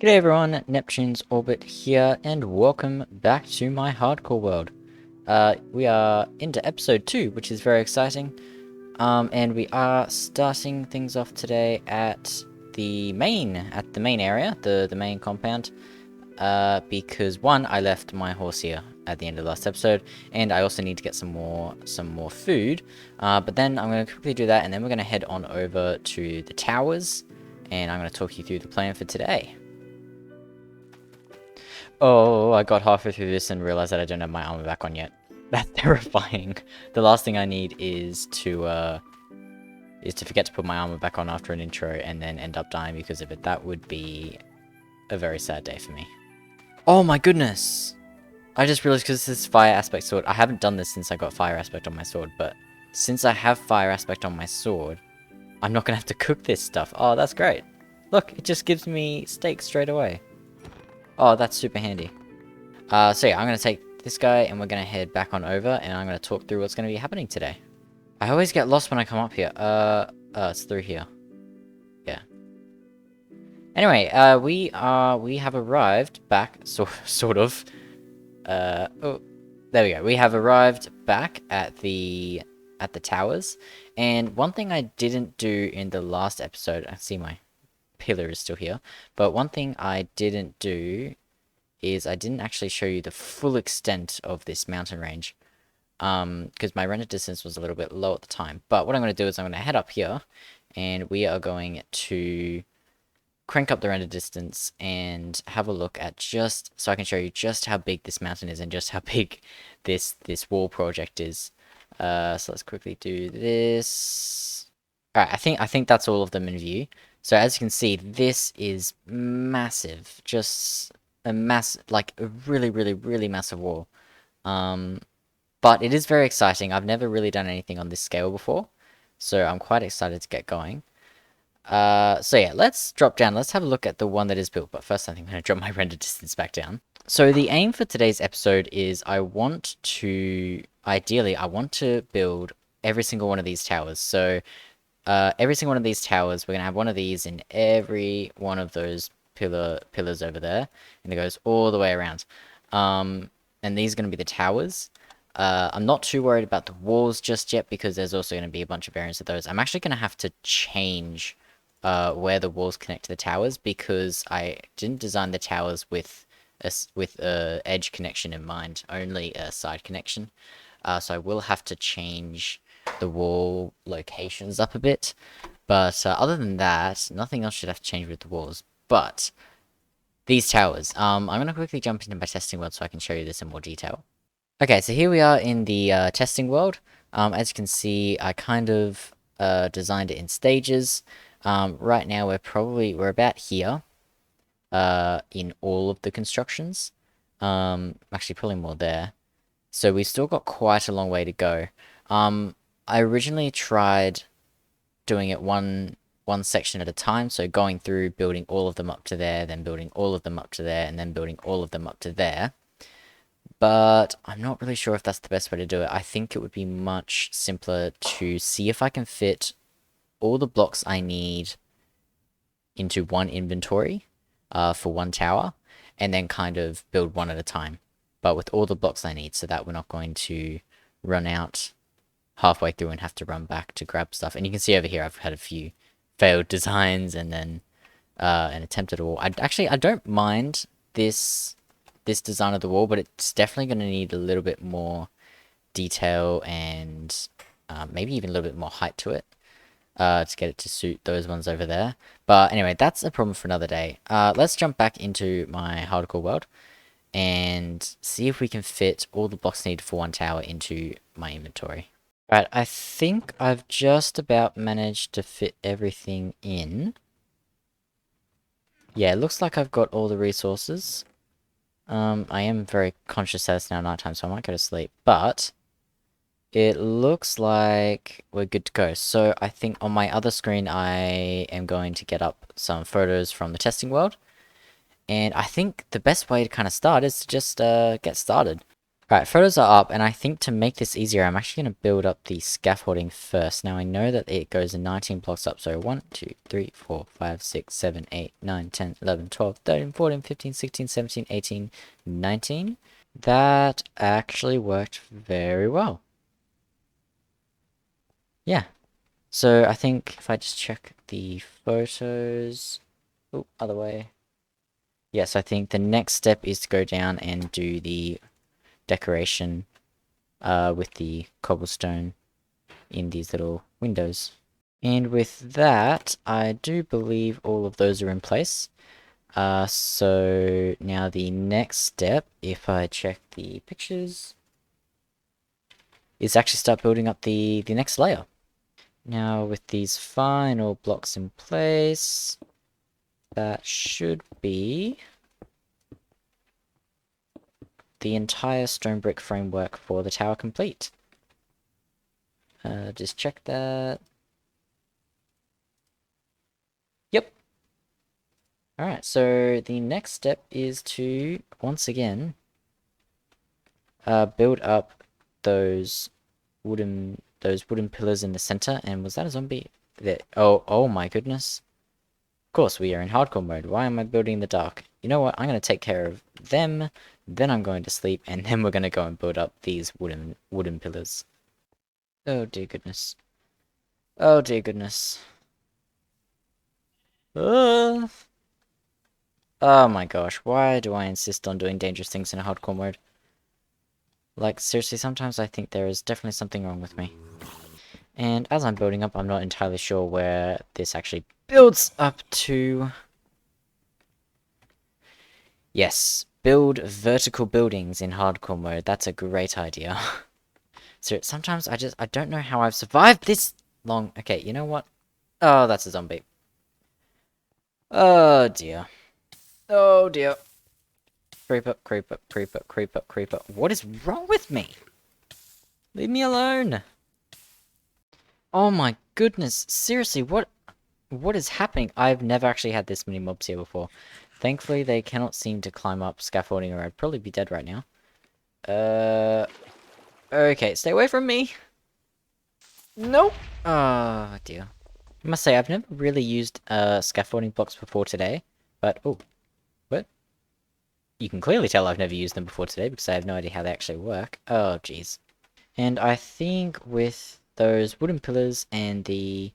G'day everyone, Neptune's Orbit here, and welcome back to my hardcore world. We are into episode 2, which is very exciting. And we are starting things off today at the main area, the main compound. Because one, I left my horse here at the end of the last episode, and I also need to get some more food. But then I'm gonna quickly do that, and then we're gonna head on over to the towers, and I'm gonna talk you through the plan for today. Oh, I got halfway through this and realized that I don't have my armor back on yet. That's terrifying. The last thing I need is to forget to put my armor back on after an intro and then end up dying because of it. That would be a very sad day for me. Oh my goodness! I just realized because this is fire aspect sword. I haven't done this since I got fire aspect on my sword, but since I have fire aspect on my sword, I'm not gonna have to cook this stuff. Oh, that's great. Look, it just gives me steak straight away. Oh, that's super handy. So yeah, I'm going to take this guy and we're going to head back on over and I'm going to talk through what's going to be happening today. I always get lost when I come up here. It's through here. Yeah. Anyway, we have arrived back, sort of. Oh, there we go. We have arrived back at the towers. And one thing I didn't do in the last episode, I see my pillar is still here, but one thing I didn't do is I didn't actually show you the full extent of this mountain range. Because my render distance was a little bit low at the time. But what I'm going to do is I'm going to head up here, and we are going to crank up the render distance and have a look at just, so I can show you just how big this mountain is and just how big this wall project is. So let's quickly do this. Alright, I think that's all of them in view. So as you can see, this is massive. Just a like a really, really, really massive wall. But it is very exciting. I've never really done anything on this scale before, so I'm quite excited to get going. So yeah, let's drop down. Let's have a look at the one that is built. But first, I think I'm going to drop my render distance back down. So the aim for today's episode is ideally, I want to build every single one of these towers. So every single one of these towers, we're going to have one of these in every one of those pillars over there, and it goes all the way around. And these are going to be the towers. I'm not too worried about the walls just yet because there's also going to be a bunch of variants of those. I'm actually going to have to change where the walls connect to the towers because I didn't design the towers with a edge connection in mind, only a side connection. So I will have to change the wall locations up a bit. But other than that, nothing else should have to change with the walls. But these towers, I'm going to quickly jump into my testing world so I can show you this in more detail. Okay, so here we are in the testing world. As you can see, I kind of designed it in stages. Right now we're about here in all of the constructions. Actually probably more there. So we've still got quite a long way to go. I originally tried doing it one section at a time, so going through building all of them up to there, then building all of them up to there, and then building all of them up to there. But I'm not really sure if that's the best way to do it. I think it would be much simpler to see if I can fit all the blocks I need into one inventory for one tower, and then kind of build one at a time. But with all the blocks I need, so that we're not going to run out halfway through and have to run back to grab stuff. And you can see over here I've had a few failed designs and then an attempt at a wall. I don't mind this design of the wall, but it's definitely going to need a little bit more detail and maybe even a little bit more height to it to get it to suit those ones over there. But anyway, that's a problem for another day. Let's jump back into my hardcore world and see if we can fit all the blocks needed for one tower into my inventory. Right, I think I've just about managed to fit everything in. Yeah, it looks like I've got all the resources. I am very conscious that it's now nighttime, so I might go to sleep, but it looks like we're good to go. So I think on my other screen, I am going to get up some photos from the testing world, and I think the best way to kind of start is to just get started. Alright, photos are up, and I think to make this easier, I'm actually going to build up the scaffolding first. Now, I know that it goes in 19 blocks up, so 1, 2, 3, 4, 5, 6, 7, 8, 9, 10, 11, 12, 13, 14, 15, 16, 17, 18, 19. That actually worked very well. Yeah. So, I think if I just check the photos... Oh, other way. Yes, I think the next step is to go down and do the decoration with the cobblestone in these little windows. And with that, I do believe all of those are in place. So now the next step, if I check the pictures, is actually start building up the next layer. Now with these final blocks in place, that should be the entire stone brick framework for the tower complete. Just check that. Yep. Alright, so the next step is to, once again, build up those wooden pillars in the center. And was that a zombie? There. Oh my goodness. Of course, we are in hardcore mode. Why am I building in the dark? You know what? I'm going to take care of them, then I'm going to sleep, and then we're going to go and build up these wooden pillars. Oh dear goodness. Oh dear goodness. Uh, oh my gosh, why do I insist on doing dangerous things in a hardcore mode? Like, seriously, sometimes I think there is definitely something wrong with me. And as I'm building up, I'm not entirely sure where this actually builds up to. Yes, build vertical buildings in hardcore mode. That's a great idea. So sometimes I don't know how I've survived this long. Okay, you know what? Oh, that's a zombie. Oh dear. Oh dear. Creep up, creep up, creep up, creep up, creep up. What is wrong with me? Leave me alone. Oh my goodness. Seriously, what is happening? I've never actually had this many mobs here before. Thankfully, they cannot seem to climb up scaffolding or I'd probably be dead right now. Okay, stay away from me. Nope. Oh dear. I must say, I've never really used scaffolding blocks before today, but oh, what? You can clearly tell I've never used them before today because I have no idea how they actually work. Oh jeez. And I think with those wooden pillars and the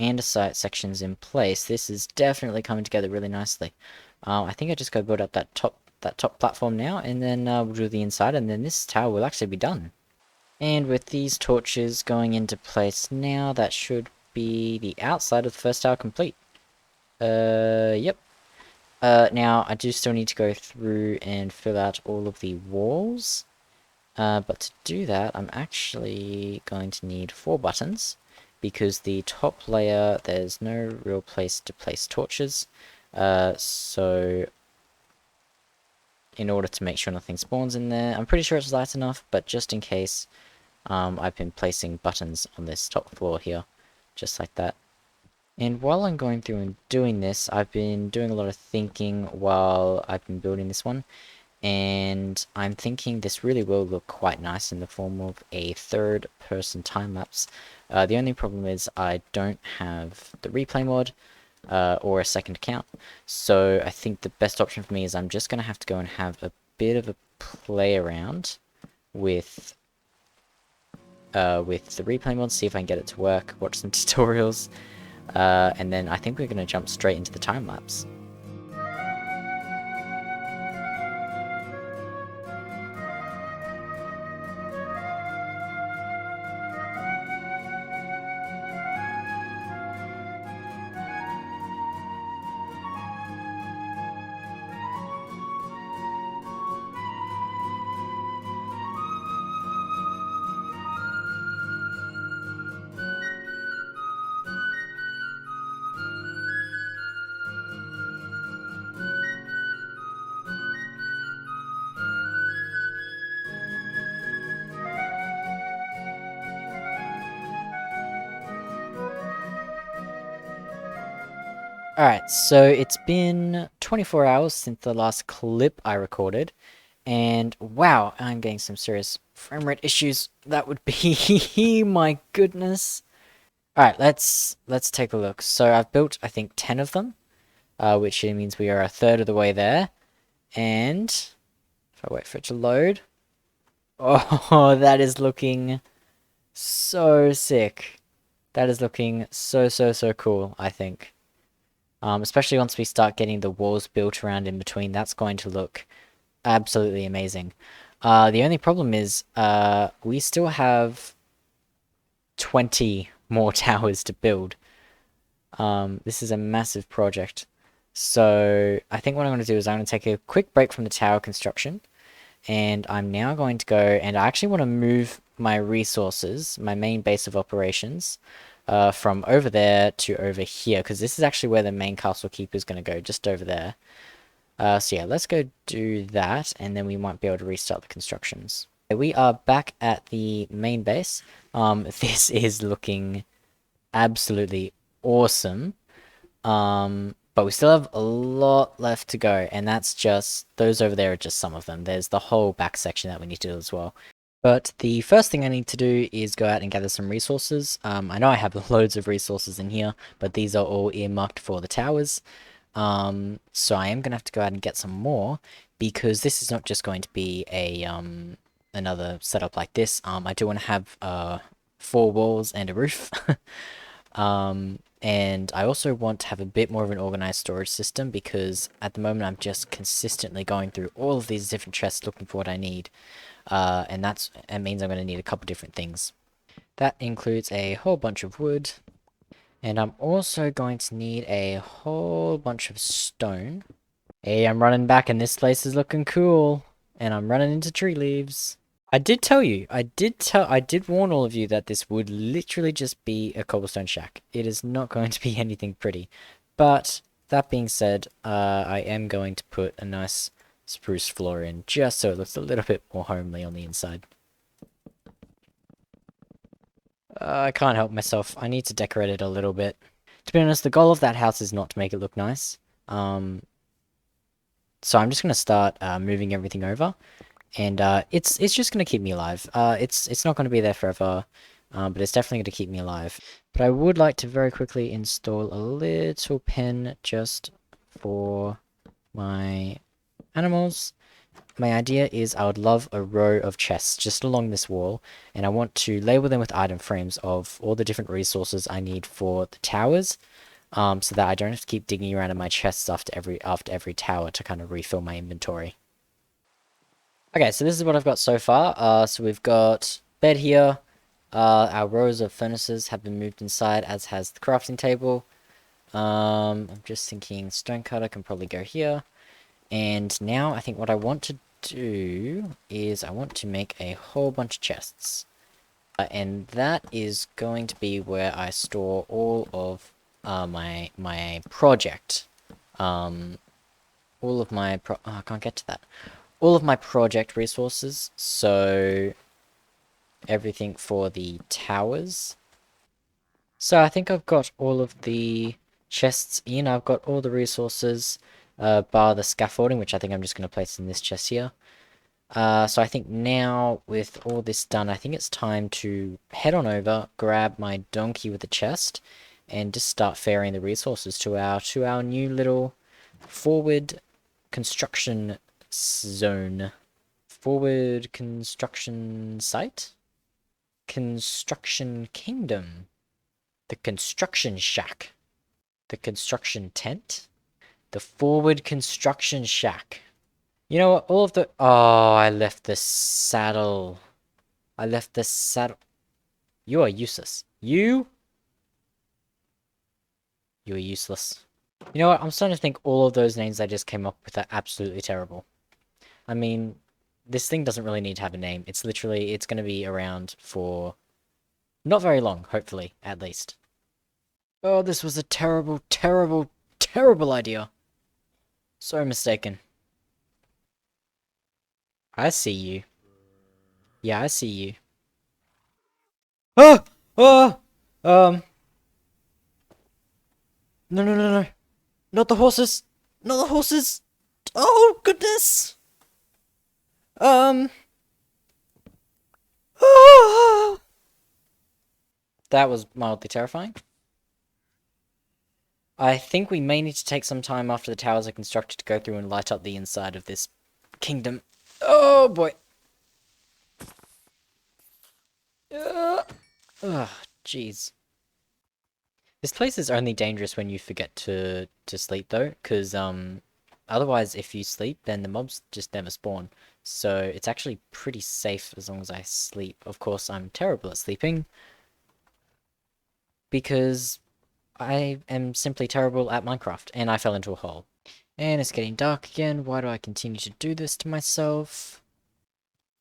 andesite sections in place, this is definitely coming together really nicely. I think I just go build up that top platform now, and then we'll do the inside, and then this tower will actually be done. And with these torches going into place now, that should be the outside of the first tower complete. Yep. Now I do still need to go through and fill out all of the walls. But to do that, I'm actually going to need 4 buttons, because the top layer, there's no real place to place torches. So in order to make sure nothing spawns in there, I'm pretty sure it's light enough, but just in case, I've been placing buttons on this top floor here, just like that. And while I'm going through and doing this, I've been doing a lot of thinking while I've been building this one. And I'm thinking this really will look quite nice in the form of a third-person time-lapse. The only problem is I don't have the replay mod or a second account, so I think the best option for me is I'm just going to have to go and have a bit of a play around with the replay mod, see if I can get it to work, watch some tutorials, and then I think we're going to jump straight into the time-lapse. Alright, so it's been 24 hours since the last clip I recorded, And wow, I'm getting some serious frame rate issues. That would be my goodness. All right, let's take a look. So I've built, I think, 10 of them, which means we are a third of the way there. And if I wait for it to load, oh, that is looking so sick. That is looking so cool, I think. Especially once we start getting the walls built around in between, that's going to look absolutely amazing. The only problem is, we still have 20 more towers to build. This is a massive project. So I think what I'm going to do is I'm going to take a quick break from the tower construction, and I'm now going to go, and I actually want to move my resources, my main base of operations, from over there to over here, because this is actually where the main castle keeper is going to go, just over there. So yeah, let's go do that, and then we might be able to restart the constructions. We are back at the main base. This is looking absolutely awesome. But we still have a lot left to go, and that's just, those over there are just some of them. There's the whole back section that we need to do as well. But the first thing I need to do is go out and gather some resources. I know I have loads of resources in here, but these are all earmarked for the towers. So I am going to have to go out and get some more, because this is not just going to be a, another setup like this. I do want to have, 4 walls and a roof. And I also want to have a bit more of an organized storage system, because at the moment I'm just consistently going through all of these different chests looking for what I need. And that means I'm going to need a couple different things. That includes a whole bunch of wood, and I'm also going to need a whole bunch of stone. Hey, I'm running back and this place is looking cool, and I'm running into tree leaves. I did tell you, I did warn all of you that this would literally just be a cobblestone shack. It is not going to be anything pretty. But, that being said, I am going to put a nice spruce floor in, just so it looks a little bit more homely on the inside. I can't help myself, I need to decorate it a little bit. To be honest, the goal of that house is not to make it look nice. So I'm just going to start moving everything over. And it's just gonna keep me alive. It's not gonna be there forever, but it's definitely gonna keep me alive. But I would like to very quickly install a little pen just for my animals. My idea is I would love a row of chests just along this wall, and I want to label them with item frames of all the different resources I need for the towers, so that I don't have to keep digging around in my chests after every tower to kind of refill my inventory. Okay, so this is what I've got so far. So we've got bed here. Our rows of furnaces have been moved inside, as has the crafting table. I'm just thinking stonecutter can probably go here. And now I think what I want to do is I want to make a whole bunch of chests. And that is going to be where I store all of my project. All of my oh, I can't get to that. All of my project resources, so everything for the towers. So I think I've got all of the chests in, I've got all the resources, bar the scaffolding, which I think I'm just going to place in this chest here. So I think now, with all this done, I think it's time to head on over, grab my donkey with the chest, and just start ferrying the resources to our new little forward construction zone. Forward construction site? Construction kingdom. The construction shack. The construction tent. The forward construction shack. You know what? All of the... Oh, I left the saddle. I left the saddle. You are useless. You are useless. You know what? I'm starting to think all of those names I just came up with are absolutely terrible. I mean, this thing doesn't really need to have a name. It's literally, it's going to be around for not very long, hopefully, at least. Oh, this was a terrible idea. So mistaken. I see you. Yeah, I see you. Ah! Ah! No. Not the horses! Not the horses! Oh, goodness! Um, that was mildly terrifying. I think we may need to take some time after the towers are constructed to go through and light up the inside of this kingdom. Oh boy. Ugh, jeez. This place is only dangerous when you forget to sleep though, because otherwise if you sleep then the mobs just never spawn. So it's actually pretty safe as long as I sleep. Of course, I'm terrible at sleeping because I am simply terrible at Minecraft and I fell into a hole. And it's getting dark again. Why do I continue to do this to myself?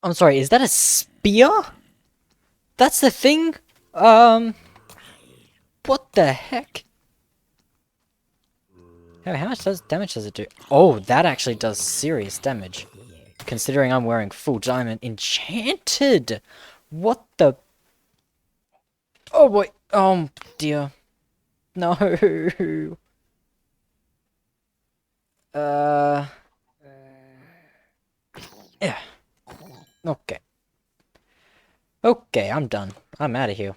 I'm sorry, is that a spear? That's the thing? What the heck? How much damage does it do? Oh, that actually does serious damage. Considering I'm wearing full diamond. Enchanted! What the... Oh boy. Oh dear. No. Uh... Yeah. Okay. Okay, I'm done. I'm out of here.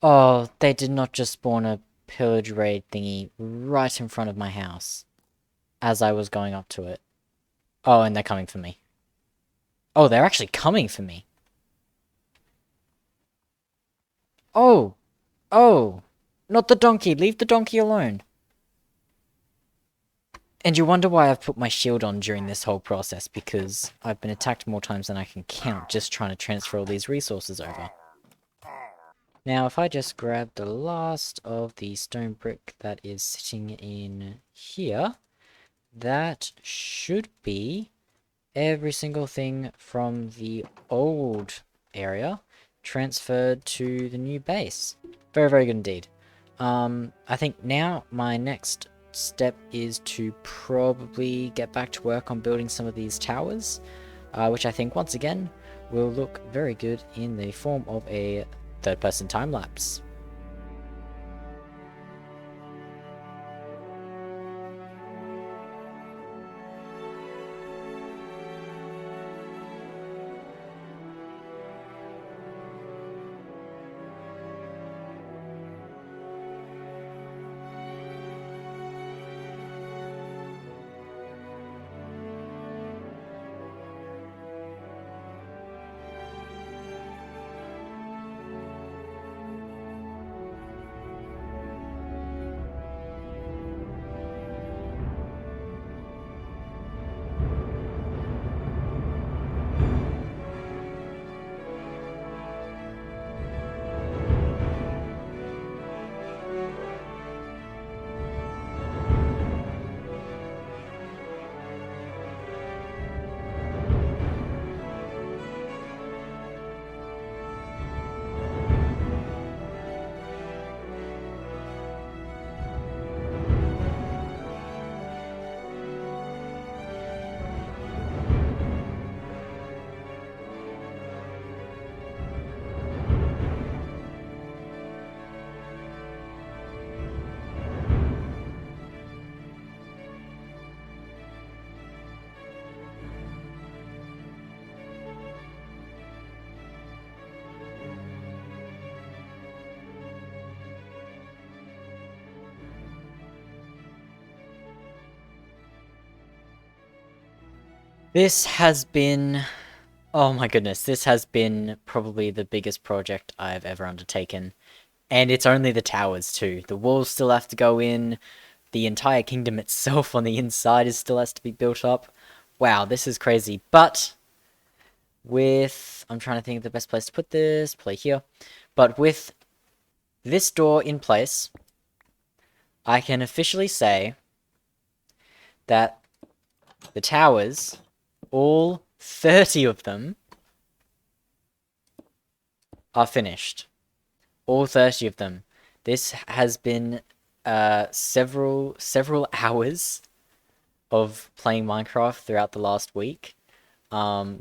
Oh, they did not just spawn a pillage raid thingy right in front of my house as I was going up to it. Oh, and they're coming for me. Oh, they're actually coming for me. Oh, oh, not the donkey. Leave the donkey alone. And you wonder why I've put my shield on during this whole process, because I've been attacked more times than I can count just trying to transfer all these resources over. Now, if I just grab the last of the stone brick that is sitting in here, that should be every single thing from the old area transferred to the new base. Very, very good indeed. I think now my next step is to probably get back to work on building some of these towers, which I think once again will look very good in the form of a third-person time-lapse. This has been... Oh my goodness, this has been probably the biggest project I've ever undertaken. And it's only the towers too. The walls still have to go in. The entire kingdom itself on the inside is still has to be built up. Wow, this is crazy. But with... I'm trying to think of the best place to put this. Play here. But with this door in place, I can officially say that the towers, all 30 of them, are finished. All 30 of them. This has been several hours of playing Minecraft throughout the last week.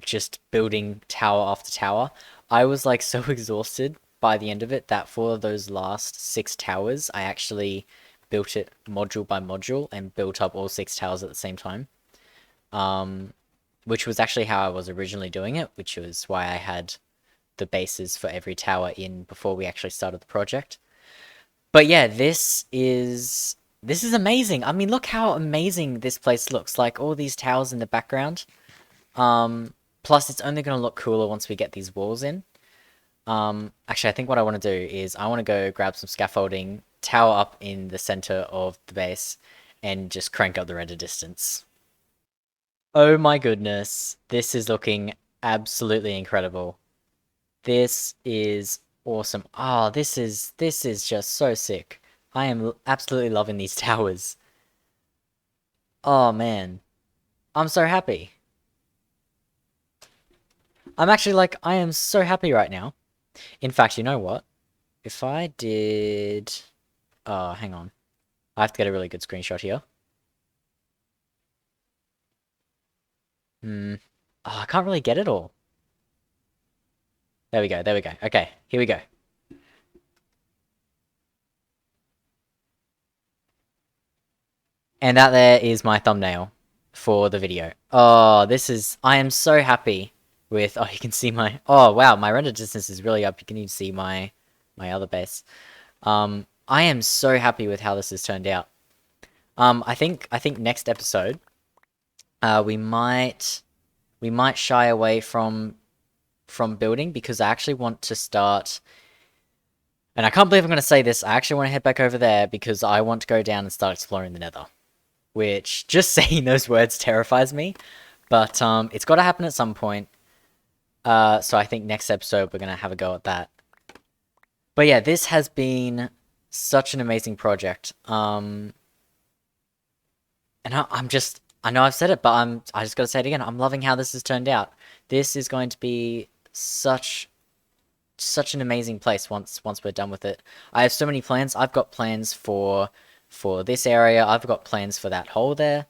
Just building tower after tower. I was like so exhausted by the end of it that for those last 6 towers, I actually built it module by module and built up all 6 towers at the same time. which was actually how I was originally doing it, which was why I had the bases for every tower in before we actually started the project. But yeah, this is amazing. I mean, look how amazing this place looks. Like all these towers in the background. Plus it's only going to look cooler once we get these walls in. Actually, I think what I want to do is I want to go grab some scaffolding, tower up in the center of the base, and just crank up the render distance. Oh my goodness, this is looking absolutely incredible. This is awesome. Oh, this is just so sick. I am absolutely loving these towers. Oh man, I'm so happy. I'm actually like, I am so happy right now. In fact, you know what? If I did... Oh, hang on. I have to get a really good screenshot here. Hmm. Oh, I can't really get it all. There we go, there we go. Okay, here we go. And that there is my thumbnail for the video. Oh, this is... I am so happy with... Oh, you can see my... Oh, wow, my render distance is really up. You can even see my other base. I am so happy with how this has turned out. I think next episode, we might shy away from building because I actually want to start. And I can't believe I'm going to say this. I actually want to head back over there because I want to go down and start exploring the Nether. Which just saying those words terrifies me, but it's got to happen at some point. So I think next episode we're gonna have a go at that. But yeah, this has been such an amazing project. And I know I've said it, but I just gotta say it again. I'm loving how this has turned out. This is going to be such an amazing place once we're done with it. I have so many plans. I've got plans for this area. I've got plans for that hole there.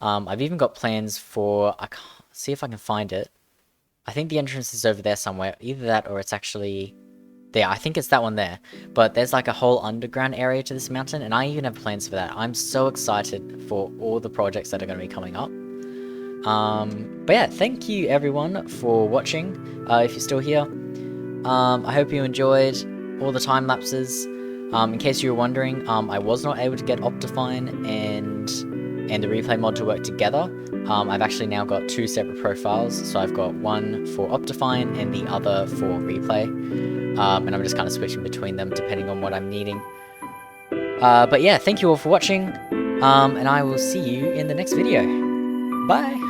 I've even got plans for... I can't see if I can find it. I think the entrance is over there somewhere. Either that or it's actually... There, I think it's that one there. But there's like a whole underground area to this mountain, and I even have plans for that. I'm so excited for all the projects that are going to be coming up. But yeah, thank you everyone for watching, if you're still here. I hope you enjoyed all the time lapses. In case you were wondering, I was not able to get Optifine and the replay mod to work together. I've actually now got two separate profiles, so I've got one for Optifine and the other for replay. And I'm just kind of switching between them depending on what I'm needing. But yeah, thank you all for watching, and I will see you in the next video. Bye!